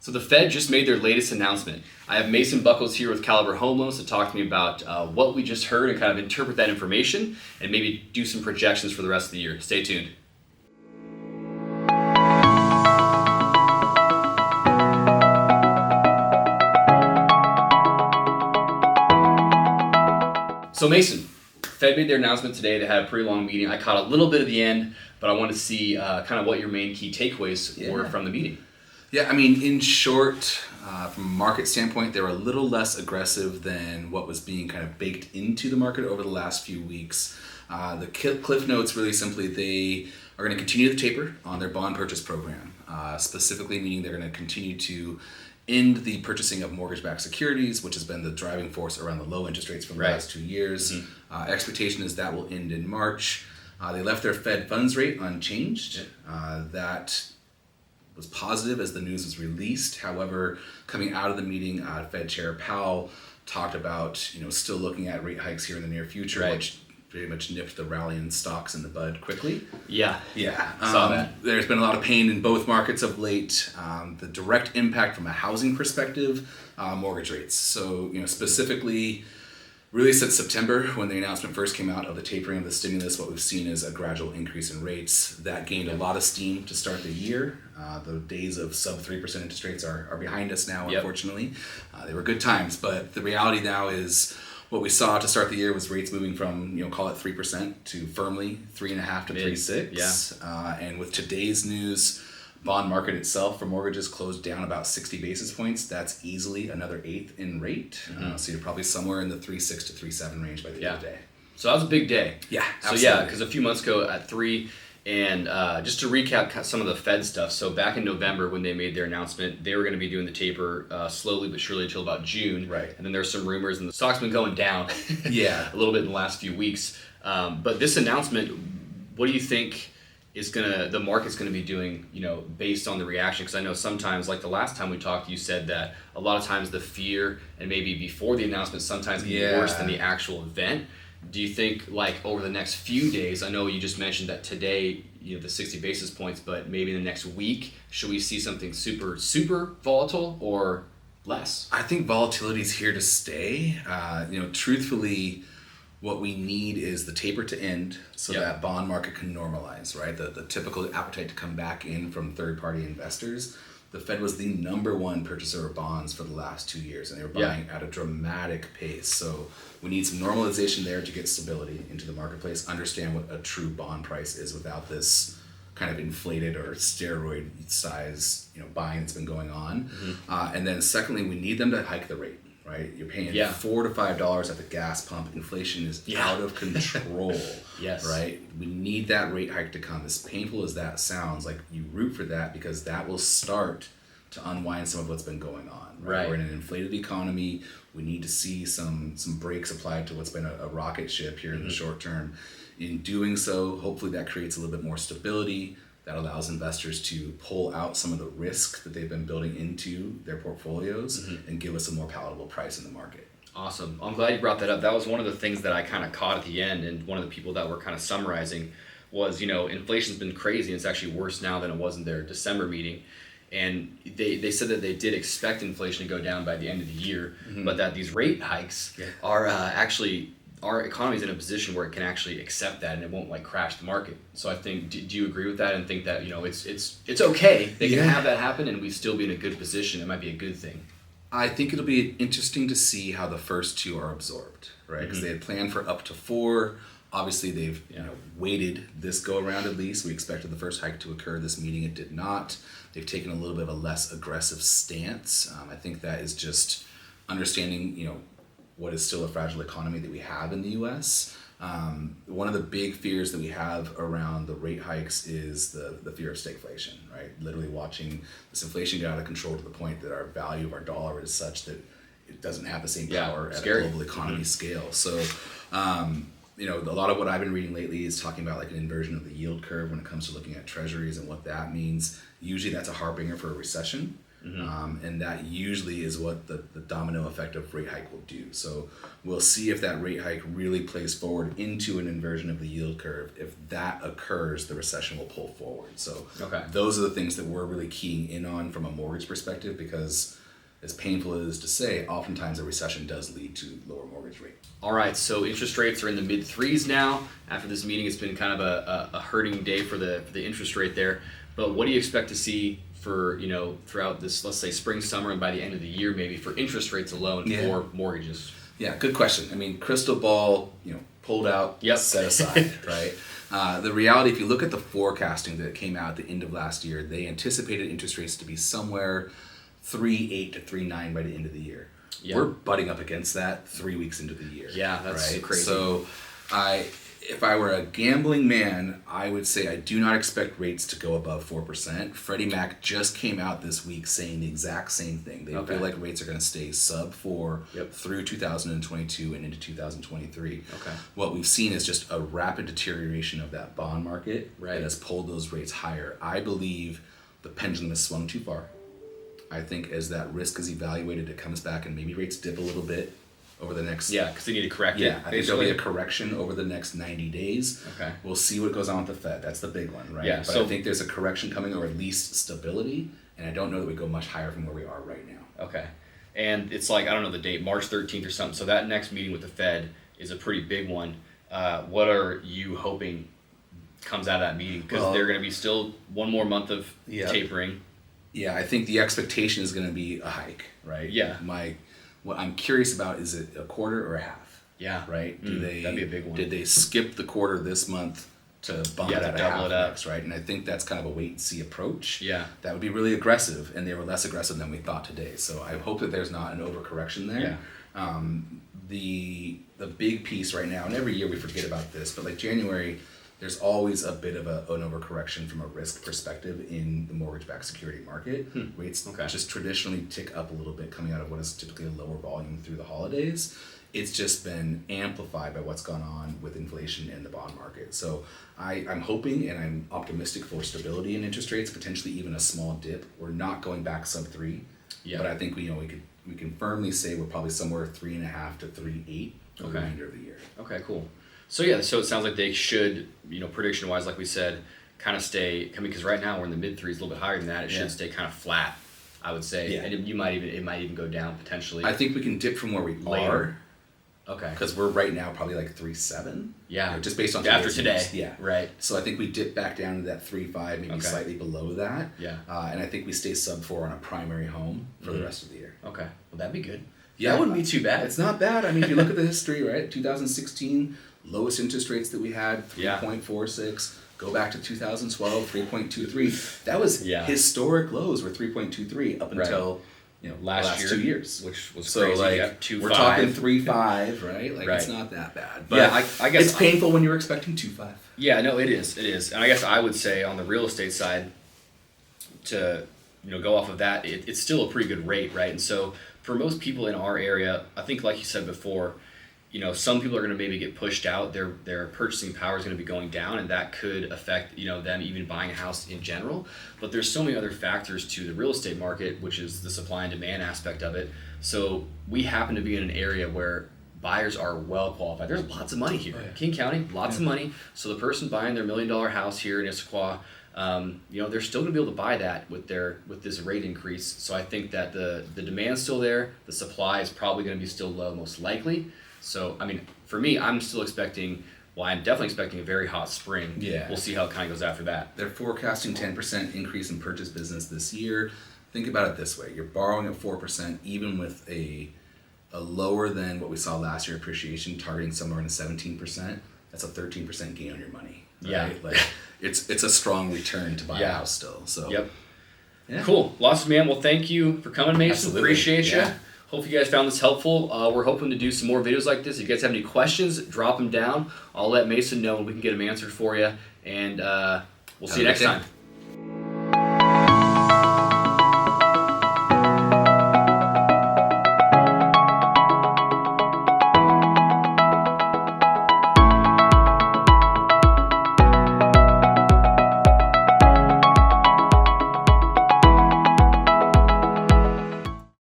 So the Fed just made their latest announcement. I have Mason Buckles here with Caliber Home Loans to talk to me about what we just heard and kind of interpret that information and maybe do some projections for the rest of the year. Stay tuned. So Mason, Fed made their announcement today. They had a pretty long meeting. I caught a little bit of the end, but I want to see kind of what your main key takeaways were from the meeting. Yeah, I mean, in short, from a market standpoint, they were a little less aggressive than what was being kind of baked into the market over the last few weeks. The cliff notes, really simply, they are going to continue the taper on their bond purchase program, specifically meaning they're going to continue to end the purchasing of mortgage-backed securities, which has been the driving force around the low interest rates for the last 2 years. Mm-hmm. Expectation is that will end in March. They left their Fed funds rate unchanged. That was positive as the news was released. However, coming out of the meeting, Fed Chair Powell talked about still looking at rate hikes here in the near future, which pretty much nipped the rally in stocks in the bud quickly. Yeah. Saw that. There's been a lot of pain in both markets of late. The direct impact from a housing perspective, mortgage rates. So specifically, really since September, when the announcement first came out of the tapering of the stimulus, what we've seen is a gradual increase in rates. That gained a lot of steam to start the year. The days of sub 3% interest rates are behind us now, unfortunately. They were good times, but the reality now is what we saw to start the year was rates moving from, call it 3% to firmly 3.5 to 3.6. And with today's news, bond market itself for mortgages closed down about 60 basis points. That's easily another eighth in rate. So you're probably somewhere in the 3.6 to 3.7 range by the end of the day. So that was a big day. Yeah, absolutely. So because a few months ago at 3, and just to recap some of the Fed stuff. So back in November when they made their announcement, they were going to be doing the taper slowly but surely until about June. Right. And then there's some rumors, and the stock's been going down a little bit in the last few weeks. But this announcement, what do you think the market's going to be doing, based on the reaction? Because I know sometimes, like the last time we talked, you said that a lot of times the fear and maybe before the announcement sometimes can be worse than the actual event. Do you think over the next few days, I know you just mentioned that today, the 60 basis points, but maybe in the next week, should we see something super, super volatile or less? I think volatility is here to stay. Truthfully, what we need is the taper to end so that bond market can normalize, right? The typical appetite to come back in from third-party investors. The Fed was the number one purchaser of bonds for the last 2 years, and they were buying at a dramatic pace. So we need some normalization there to get stability into the marketplace, understand what a true bond price is without this kind of inflated or steroid size buying that's been going on. And then secondly, we need them to hike the rate. Right, you're paying $4 to $5 at the gas pump. Inflation is out of control. Right, we need that rate hike to come. As painful as that sounds, you root for that because that will start to unwind some of what's been going on. Right, we're in an inflated economy. We need to see some brakes applied to what's been a rocket ship here in the short term. In doing so, hopefully that creates a little bit more stability. That allows investors to pull out some of the risk that they've been building into their portfolios and give us a more palatable price in the market. Awesome. I'm glad you brought that up. That was one of the things that I kind of caught at the end, and one of the people that were kind of summarizing was, inflation's been crazy, and it's actually worse now than it was in their December meeting. And they said that they did expect inflation to go down by the end of the year, but that these rate hikes are actually... our economy is in a position where it can actually accept that and it won't crash the market. So I think, do you agree with that and think that it's okay, they can have that happen and we still be in a good position? It might be a good thing. I think it'll be interesting to see how the first two are absorbed, right? Because they had planned for up to 4. Obviously they've waited this go around at least. We expected the first hike to occur this meeting. It did not. They've taken a little bit of a less aggressive stance. I think that is just understanding what is still a fragile economy that we have in the U.S. One of the big fears that we have around the rate hikes is the fear of stagflation, right? Literally watching this inflation get out of control to the point that our value of our dollar is such that it doesn't have the same power at a global economy scale. So, a lot of what I've been reading lately is talking about an inversion of the yield curve when it comes to looking at treasuries and what that means. Usually that's a harbinger for a recession. And that usually is what the domino effect of rate hike will do. So we'll see if that rate hike really plays forward into an inversion of the yield curve. If that occurs, the recession will pull forward. So those are the things that we're really keying in on from a mortgage perspective, because as painful as it is to say, oftentimes a recession does lead to lower mortgage rate. All right, so interest rates are in the mid threes now. After this meeting, it's been kind of a hurting day for the interest rate there. But what do you expect to see for, throughout this, let's say spring, summer, and by the end of the year, maybe for interest rates alone for mortgages? Yeah, good question. I mean, crystal ball, pulled out, set aside, right? The reality, if you look at the forecasting that came out at the end of last year, they anticipated interest rates to be somewhere 3.8 to 3.9 by the end of the year. Yeah. We're butting up against that 3 weeks into the year. Yeah, that's right? crazy. So if I were a gambling man, I would say I do not expect rates to go above 4%. Freddie Mac just came out this week saying the exact same thing. They feel like rates are going to stay sub 4 through 2022 and into 2023. What we've seen is just a rapid deterioration of that bond market that has pulled those rates higher. I believe the pendulum has swung too far. I think as that risk is evaluated, it comes back and maybe rates dip a little bit over the next... Yeah, because they need to correct it. Yeah, I think there'll be a correction over the next 90 days. We'll see what goes on with the Fed. That's the big one, right? Yeah, but so, I think there's a correction coming, or at least stability, and I don't know that we go much higher from where we are right now. Okay. And it's like, I don't know the date, March 13th or something. So that next meeting with the Fed is a pretty big one. What are you hoping comes out of that meeting? Because they're going to be still one more month of tapering. Yeah, I think the expectation is going to be a hike, right? Yeah. What I'm curious about, is it a quarter or a half? Yeah. Right? That'd be a big one. Did they skip the quarter this month to bump it at a half next, right? And I think that's kind of a wait and see approach. Yeah. That would be really aggressive, and they were less aggressive than we thought today. So I hope that there's not an overcorrection there. Yeah. The big piece right now, and every year we forget about this, but like January, there's always a bit of an overcorrection from a risk perspective in the mortgage-backed security market. Rates just traditionally tick up a little bit coming out of what is typically a lower volume through the holidays. It's just been amplified by what's gone on with inflation in the bond market. So I'm hoping and I'm optimistic for stability in interest rates, potentially even a small dip. We're not going back sub 3, but I think we can firmly say we're probably somewhere 3.5 to 3.8 for the remainder of the year. Okay, cool. So yeah, so it sounds like they should, prediction-wise, like we said, kind of stay. Because right now we're in the mid threes, a little bit higher than that. It should stay kind of flat, I would say. And it might even go down potentially. I think we can dip from where we are. Okay. Because we're right now probably like 3.7. Yeah. Just based on after today. Yeah. Right. So I think we dip back down to that 3.5, maybe slightly below that. Yeah. And I think we stay sub 4 on a primary home for the rest of the year. Okay. Well, that'd be good. Yeah. That wouldn't be too bad. It's not bad. I mean, if you look at the history, right? 2016, lowest interest rates that we had, 3.46. Go back to 2012, 3.23. That was historic lows were 3.23 up until last year, 2 years, which was so crazy. Like we're talking 3.5 right? Like it's not that bad. But I guess it's painful when you're expecting 2.5. Yeah, no, it is. And I guess I would say on the real estate side, to go off of that, it's still a pretty good rate, right? And so for most people in our area, I think like you said before, some people are going to maybe get pushed out. Their purchasing power is going to be going down, and that could affect them even buying a house in general. But there's so many other factors to the real estate market, which is the supply and demand aspect of it. So we happen to be in an area where buyers are well qualified. There's lots of money here. King County, lots of money. So the person buying their $1 million house here in Issaquah, they're still going to be able to buy that with this rate increase. So I think that the demand's still there. The supply is probably going to be still low, most likely. So, I mean, for me, I'm definitely expecting a very hot spring. Yeah. We'll see how it kind of goes after that. They're forecasting 10% increase in purchase business this year. Think about it this way. You're borrowing at 4%, even with a lower than what we saw last year appreciation, targeting somewhere in the 17%. That's a 13% gain on your money. Right? Yeah. Like, it's a strong return to buy a house still. So. Yep. Yeah. Cool. Awesome, man. Well, thank you for coming, Mason. Absolutely. Appreciate you. Hope you guys found this helpful. We're hoping to do some more videos like this. If you guys have any questions, drop them down. I'll let Mason know and we can get them answered for you. And we'll see you next time.